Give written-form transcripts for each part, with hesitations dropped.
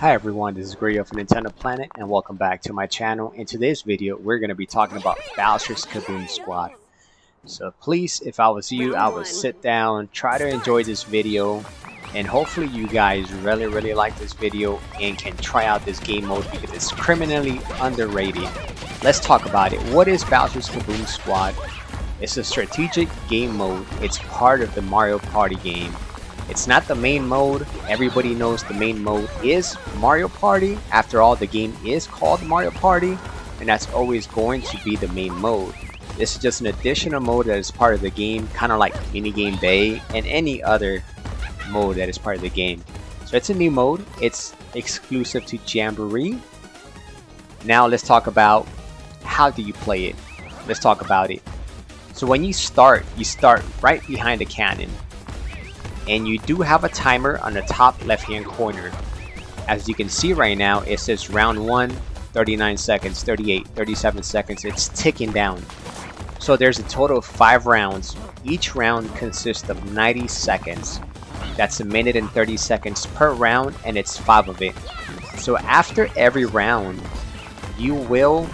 Hi everyone, this is Gray of Nintendo Planet and welcome back to my channel. In today's video, we're going to be talking about Bowser's Kaboom Squad. So please, if I was you, I would sit down, try to enjoy this video, and hopefully you guys really like this video and can try out this game mode because it's criminally underrated. Let's talk about it. What is Bowser's Kaboom Squad? It's a strategic game mode. It's part of the Mario Party game. It's not the main mode. Everybody knows the main mode is Mario Party. After all, the game is called Mario Party, and that's always going to be the main mode. This is just an additional mode that is part of the game, kind of like Minigame Bay and any other mode that is part of the game. So it's a new mode. It's exclusive to Jamboree. Now let's talk about how do you play it. Let's talk about it. So when you start right behind the cannon. And you do have a timer on the top left hand corner. As you can see right now, it says round 1, 39 seconds, 38, 37 seconds. It's ticking down. So there's a total of 5 rounds. Each round consists of 90 seconds. That's a minute and 30 seconds per round, and it's 5 of it. So after every round, you will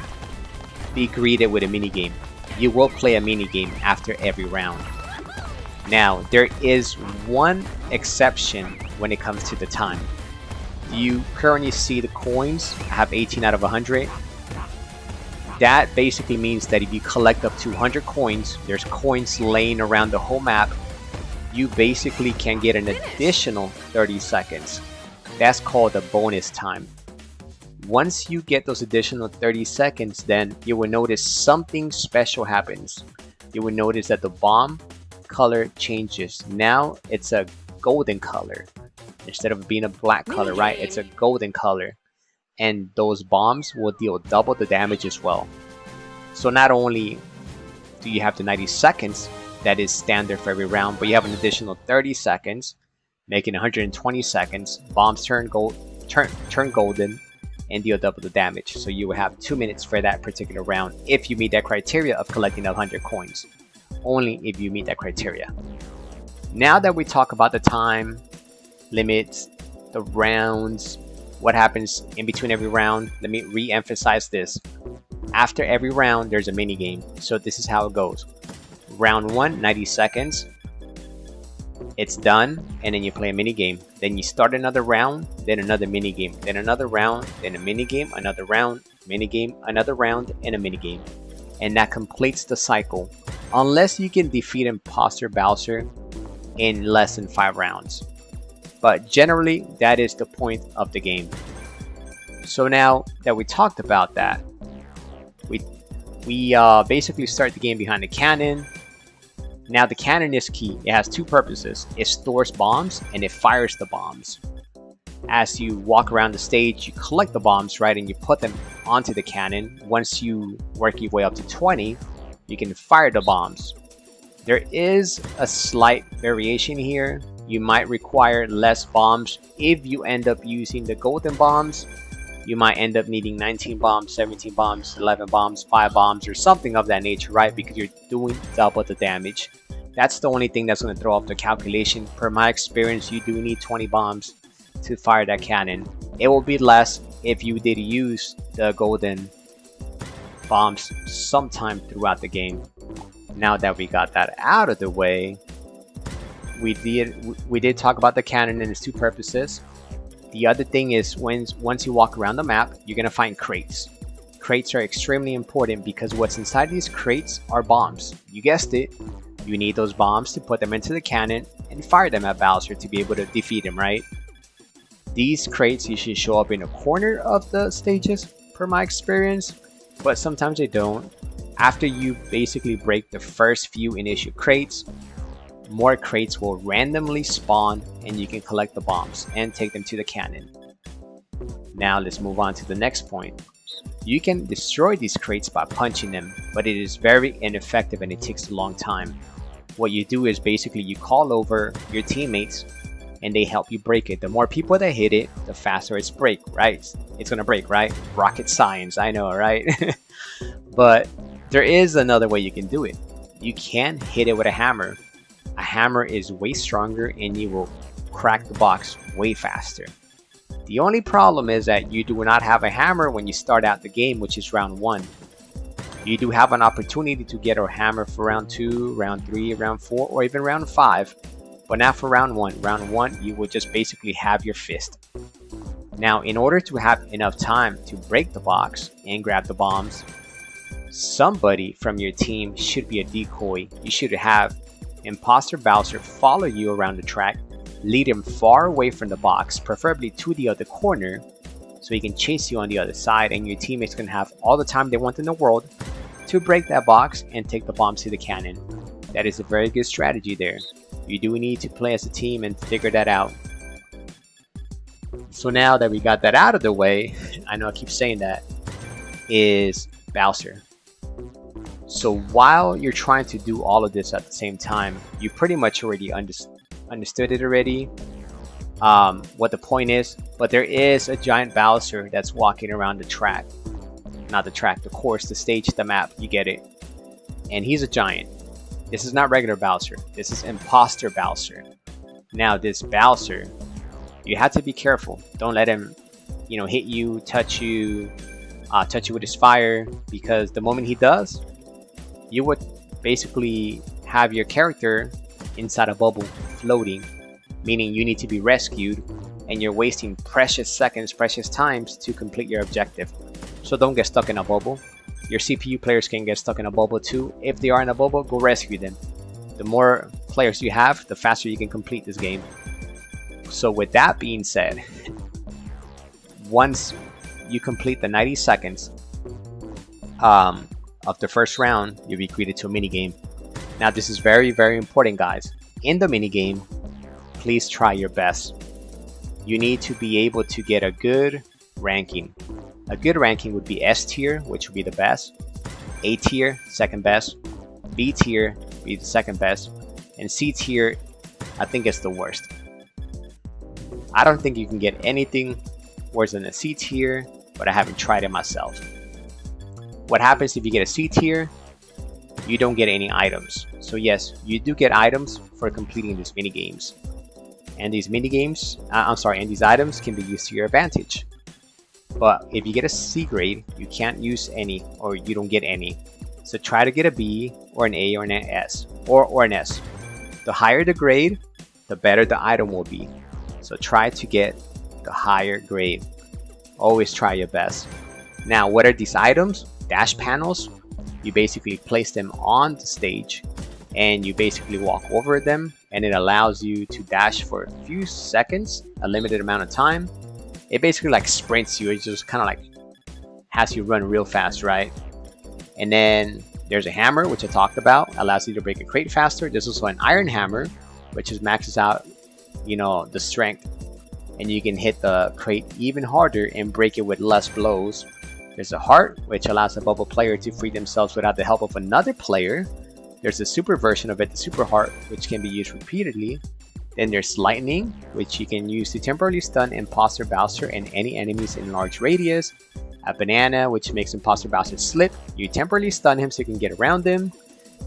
be greeted with a minigame. You will play a minigame after every round. Now, there is one exception when it comes to the time. You currently see the coins. I have 18 out of 100. That basically means that if you collect up to 100 coins, there's coins laying around the whole map, you basically can get an additional 30 seconds. That's called a bonus time. Once you get those additional 30 seconds, then you will notice something special happens. You will notice that the bomb color changes. Now it's a golden color instead of being a black color, right? It's a golden color, and those bombs will deal double the damage as well. So not only do you have the 90 seconds that is standard for every round, but you have an additional 30 seconds, making 120 seconds. Bombs turn golden and deal double the damage. So you will have 2 minutes for that particular round if you meet that criteria of collecting 100 coins. Only if you meet that criteria. Now that we talk about the time limits, the rounds, what happens in between every round, let me re-emphasize this. After every round, there's a mini game. So this is how it goes. Round 1, 90 seconds. It's done, and then you play a mini game. Then you start another round, then another mini game, then another round, then a mini game, another round, mini game, another round, and a mini game. And that completes the cycle. Unless you can defeat Imposter Bowser in less than 5 rounds. But generally, that is the point of the game. So now that we talked about that, we basically start the game behind the cannon. Now the cannon is key. It has 2 purposes. It stores bombs and it fires the bombs. As you walk around the stage, you collect the bombs, right, and you put them onto the cannon. Once you work your way up to 20, you can fire the bombs. There is a slight variation here. You might require less bombs if you end up using the golden bombs. You might end up needing 19 bombs, 17 bombs, 11 bombs, 5 bombs, or something of that nature, right? Because you're doing double the damage. That's the only thing that's going to throw off the calculation. Per my experience, you do need 20 bombs to fire that cannon. It will be less if you did use the golden bombs sometime throughout the game. Now that we got that out of the way, we did talk about the cannon and its 2 purposes. The other thing is once you walk around the map, you're gonna find crates. Crates are extremely important because what's inside these crates are bombs. You guessed it. You need those bombs to put them into the cannon and fire them at Bowser to be able to defeat him, right? These crates usually show up in a corner of the stages, per my experience, but sometimes they don't. After you basically break the first few initial crates, more crates will randomly spawn and you can collect the bombs and take them to the cannon. Now let's move on to the next point. You can destroy these crates by punching them, but it is very ineffective and it takes a long time. What you do is basically you call over your teammates and they help you break it. The more people that hit it, the faster it's break, right? It's gonna break, right? Rocket science, I know, right? But there is another way you can do it. You can hit it with a hammer. A hammer is way stronger and you will crack the box way faster. The only problem is that you do not have a hammer when you start out the game, which is round 1. You do have an opportunity to get a hammer for round 2, round 3, round 4, or even round 5, but not for round 1. Round 1, you will just basically have your fist. Now, in order to have enough time to break the box and grab the bombs, somebody from your team should be a decoy. You should have Imposter Bowser follow you around the track, lead him far away from the box, preferably to the other corner, so he can chase you on the other side, and your teammates can have all the time they want in the world to break that box and take the bombs to the cannon. That is a very good strategy there. You do need to play as a team and figure that out. So now that we got that out of the way, I know I keep saying that, is Bowser. So while you're trying to do all of this at the same time, you pretty much already understood it already, what the point is, but there is a giant Bowser that's walking around the track. Not the track, the course, the stage, the map, you get it. And he's a giant. This is not regular Bowser. This is Imposter Bowser. Now this Bowser, you have to be careful. Don't let him, hit you, touch you with his fire, because the moment he does, you would basically have your character inside a bubble floating, meaning you need to be rescued, and you're wasting precious seconds, precious times to complete your objective. So don't get stuck in a bubble. Your CPU players can get stuck in a bubble too. If they are in a bubble, go rescue them. The more players you have, the faster you can complete this game. So with that being said, once you complete the 90 seconds of the first round, you'll be greeted to a mini game. Now this is very, very important, guys. In the mini game, please try your best. You need to be able to get a good ranking. A good ranking would be S tier, which would be the best. A tier, second best. B tier, be the second best. And C tier, I think it's the worst. I don't think you can get anything worse than a C tier, but I haven't tried it myself. What happens if you get a C tier? You don't get any items. So yes, you do get items for completing these mini games. And these mini games, and these items can be used to your advantage. But if you get a C grade, you can't use any, or you don't get any. So try to get a B or an A or an S or an S. The higher the grade, the better the item will be. So try to get the higher grade. Always try your best. Now, what are these items? Dash panels. You basically place them on the stage and you basically walk over them, and it allows you to dash for a few seconds, a limited amount of time. It basically like sprints you. It just kind of like has you run real fast, right? And then there's a hammer, which I talked about, allows you to break a crate faster. There's also an iron hammer, which is maxes out, the strength, and you can hit the crate even harder and break it with less blows. There's a heart, which allows a bubble player to free themselves without the help of another player. There's a super version of it, the super heart, which can be used repeatedly. Then there's lightning, which you can use to temporarily stun Imposter Bowser and any enemies in large radius. A banana, which makes Imposter Bowser slip. You temporarily stun him so you can get around him.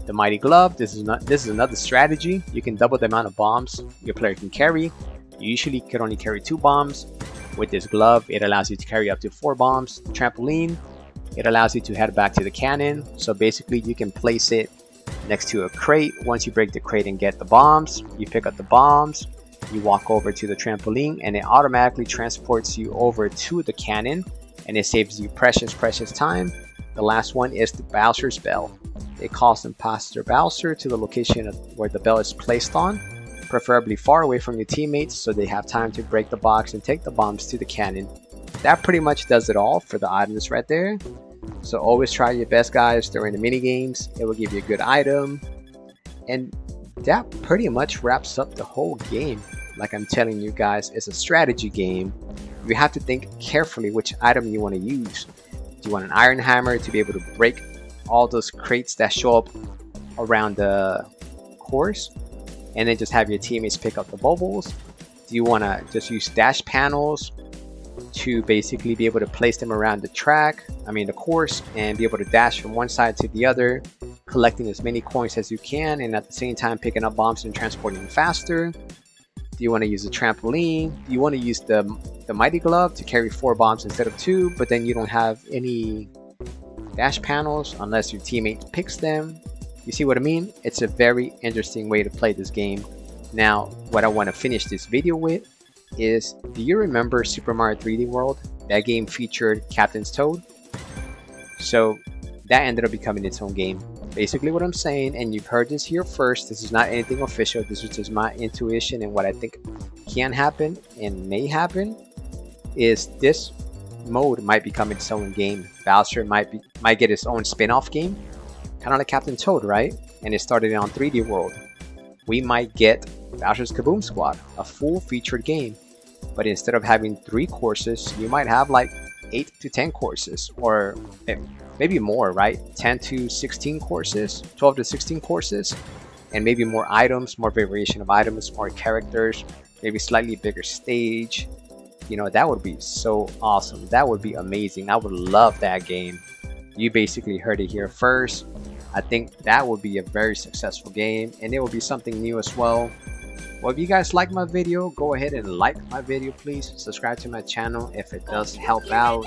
The mighty glove, this is another strategy. You can double the amount of bombs your player can carry. You usually can only carry 2 bombs. With this glove, it allows you to carry up to 4 bombs. Trampoline, it allows you to head back to the cannon. So basically you can place it next to a crate. Once you break the crate and get the bombs, you pick up the bombs, you walk over to the trampoline, and it automatically transports you over to the cannon, and it saves you precious time. The last one is the Bowser's Bell. It calls Imposter Bowser to the location where the bell is placed on, preferably far away from your teammates so they have time to break the box and take the bombs to the cannon. That pretty much does it all for the items right there. So always try your best, guys, during the mini games. It will give you a good item. And that pretty much wraps up the whole game. Like I'm telling you guys, it's a strategy game. You have to think carefully which item you want to use. Do you want an iron hammer to be able to break all those crates that show up around the course, and then just have your teammates pick up the bubbles? Do you want to just use dash panels to basically be able to place them around the course, and be able to dash from one side to the other, collecting as many coins as you can, and at the same time picking up bombs and transporting them faster? Do you want to use a trampoline? Do you want to use the mighty glove to carry 4 bombs instead of 2, but then you don't have any dash panels unless your teammate picks them? You see what I mean? It's a very interesting way to play this game. Now, what I want to finish this video with is, do you remember Super Mario 3D World? That game featured Captain's Toad. So that ended up becoming its own game. Basically what I'm saying, and you've heard this here first, this is not anything official, this is just my intuition and what I think can happen and may happen, is this mode might become its own game. Bowser might get his own spin-off game, kind of like Captain Toad, right? And it started on 3D World. We might get Bowser's Kaboom Squad, a full featured game, but instead of having 3 courses, you might have like 8 to 10 courses, or maybe more, right? 10 to 16 courses, 12 to 16 courses, and maybe more items, more variation of items, more characters, maybe slightly bigger stage. You know, that would be so awesome. That would be amazing. I would love that game. You basically heard it here first. I think that would be a very successful game, and it will be something new as well. Well, if you guys like my video, go ahead and like my video, please. Subscribe to my channel if it does help out.